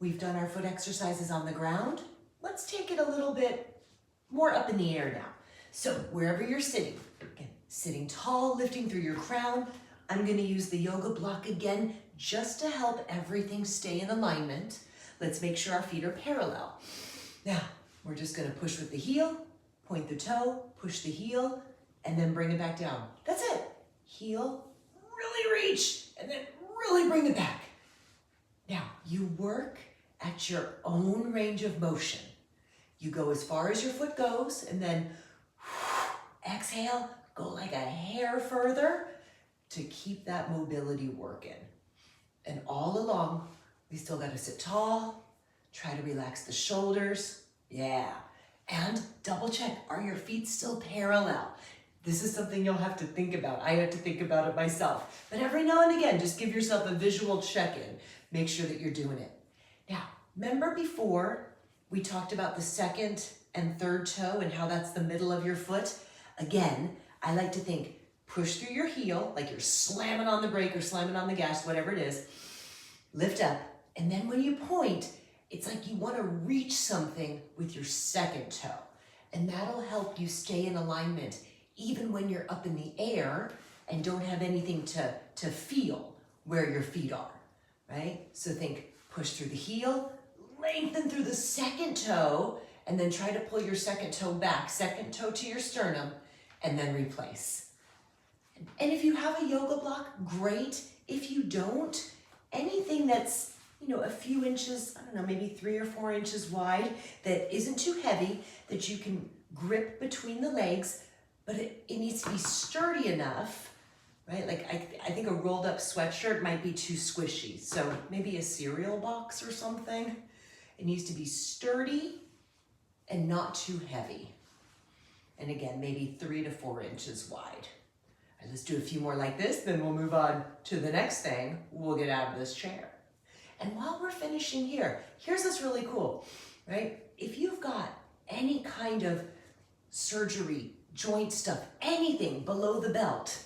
We've done our foot exercises on the ground. Let's take it a little bit more up in the air now. So wherever you're sitting, again, sitting tall, lifting through your crown, I'm gonna use the yoga block again just to help everything stay in alignment. Let's make sure our feet are parallel. Now, we're just gonna push with the heel, point the toe, push the heel, and then bring it back down. That's it. Heel, really reach, and then really bring it back. Now, you work at your own range of motion. You go as far as your foot goes, and then exhale, go like a hair further to keep that mobility working. And all along, we still gotta sit tall, try to relax the shoulders, yeah. And double check, are your feet still parallel? This is something you'll have to think about. I have to think about it myself. But every now and again, just give yourself a visual check-in. Make sure that you're doing it. Now, remember before we talked about the second and third toe and how that's the middle of your foot? Again, I like to think, push through your heel, like you're slamming on the brake or slamming on the gas, whatever it is. Lift up, and then when you point, it's like you want to reach something with your second toe. And that'll help you stay in alignment even when you're up in the air and don't have anything to feel where your feet are, right? So think, push through the heel, lengthen through the second toe, and then try to pull your second toe back, second toe to your sternum, and then replace. And if you have a yoga block, great. If you don't, anything that's, a few inches, I don't know, maybe 3 or 4 inches wide, that isn't too heavy, that you can grip between the legs, but it needs to be sturdy enough, right? Like I think a rolled up sweatshirt might be too squishy. So maybe a cereal box or something. It needs to be sturdy and not too heavy. And again, maybe 3 to 4 inches wide. All right, let's do a few more like this, then we'll move on to the next thing. We'll get out of this chair. And while we're finishing here, here's what's really cool, right? If you've got any kind of surgery, joint stuff, anything below the belt,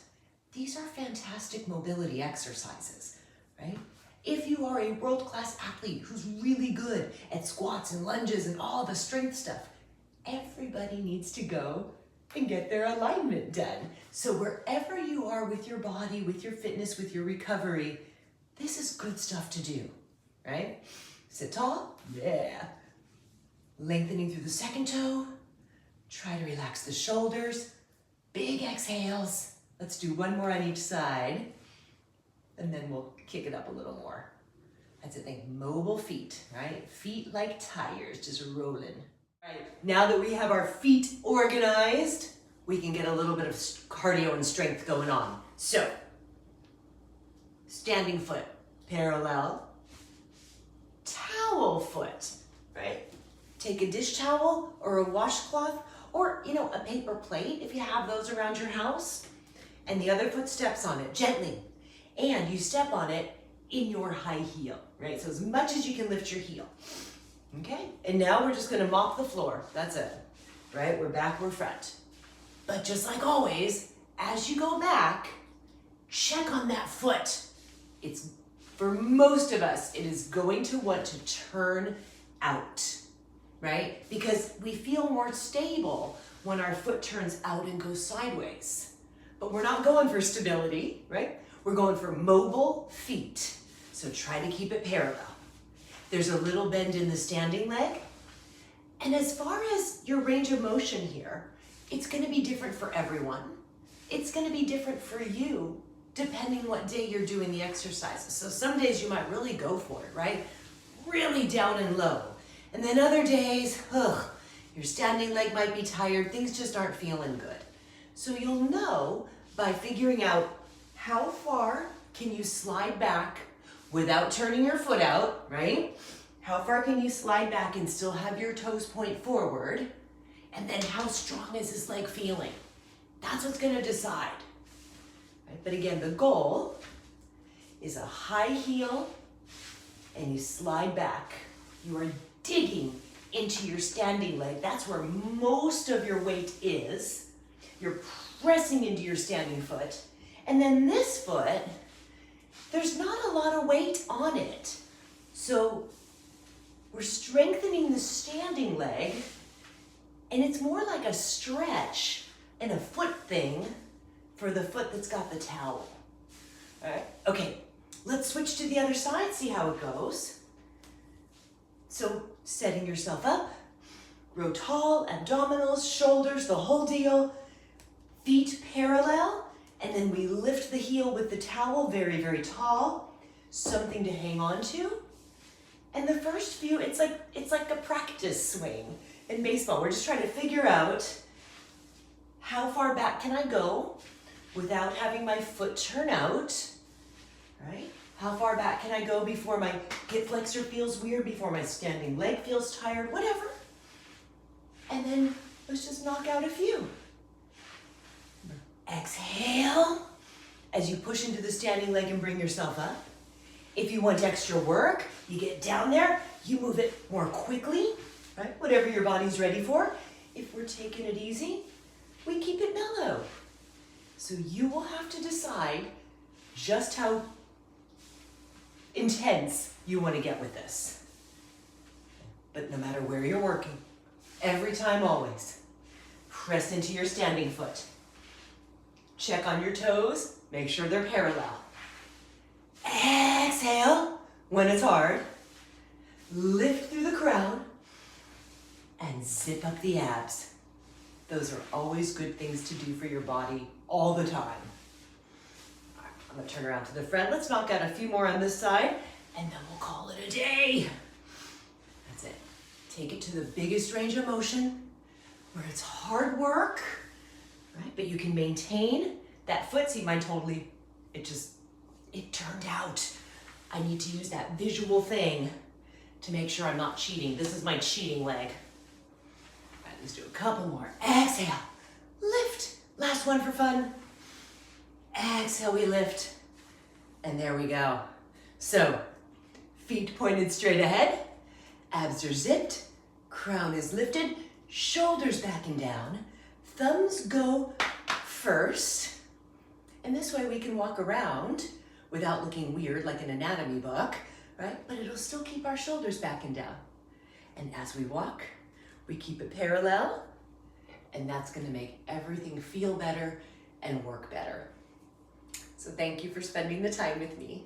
these are fantastic mobility exercises, right? If you are a world-class athlete who's really good at squats and lunges and all the strength stuff, everybody needs to go and get their alignment done. So wherever you are with your body, with your fitness, with your recovery, this is good stuff to do, right? Sit tall, yeah. Lengthening through the second toe. Try to relax the shoulders. Big exhales. Let's do one more on each side. And then we'll kick it up a little more. That's it, think mobile feet, right? Feet like tires, just rolling. Right, now that we have our feet organized, we can get a little bit of cardio and strength going on. So, standing foot, parallel. Towel foot, right? Take a dish towel or a washcloth or, a paper plate if you have those around your house, and the other foot steps on it gently. And you step on it in your high heel, right? So as much as you can lift your heel, okay? And now we're just gonna mop the floor, that's it, right? We're back, we're front. But just like always, as you go back, check on that foot. For most of us, it is going to want to turn out, right? Because we feel more stable when our foot turns out and goes sideways. But we're not going for stability, right? We're going for mobile feet. So try to keep it parallel. There's a little bend in the standing leg. And as far as your range of motion here, it's gonna be different for everyone. It's gonna be different for you, depending what day you're doing the exercises. So some days you might really go for it, right? Really down and low. And then other days, your standing leg might be tired, things just aren't feeling good. So you'll know by figuring out how far can you slide back without turning your foot out, right? How far can you slide back and still have your toes point forward? And then how strong is this leg feeling? That's what's gonna decide. Right? But again, the goal is a high heel and you slide back. You are digging into your standing leg. That's where most of your weight is. You're pressing into your standing foot. And then this foot, there's not a lot of weight on it. So we're strengthening the standing leg, and it's more like a stretch and a foot thing for the foot that's got the towel. All right, okay, let's switch to the other side, see how it goes. So setting yourself up, grow tall, abdominals, shoulders, the whole deal, feet parallel, and then we lift the heel with the towel very, very tall, something to hang on to. And the first few, it's like a practice swing in baseball. We're just trying to figure out how far back can I go without having my foot turn out, right? How far back can I go before my hip flexor feels weird, before my standing leg feels tired, whatever. And then let's just knock out a few. Exhale as you push into the standing leg and bring yourself up. If you want extra work, you get down there, you move it more quickly, right? Whatever your body's ready for. If we're taking it easy, we keep it mellow. So you will have to decide just how intense you want to get with this. But no matter where you're working, every time, always, press into your standing foot. Check on your toes, make sure they're parallel. Exhale when it's hard. Lift through the crown and zip up the abs. Those are always good things to do for your body all the time. All right, I'm gonna turn around to the front. Let's knock out a few more on this side and then we'll call it a day. That's it. Take it to the biggest range of motion where it's hard work, right? But you can maintain that foot. See, mine totally, it turned out. I need to use that visual thing to make sure I'm not cheating. This is my cheating leg. All right, let's do a couple more. Exhale, lift. Last one for fun. Exhale, we lift. And there we go. So, feet pointed straight ahead, abs are zipped, crown is lifted, shoulders back and down, thumbs go first. And this way we can walk around without looking weird like an anatomy book, right? But it'll still keep our shoulders back and down. And as we walk, we keep it parallel, and that's gonna make everything feel better and work better. So thank you for spending the time with me.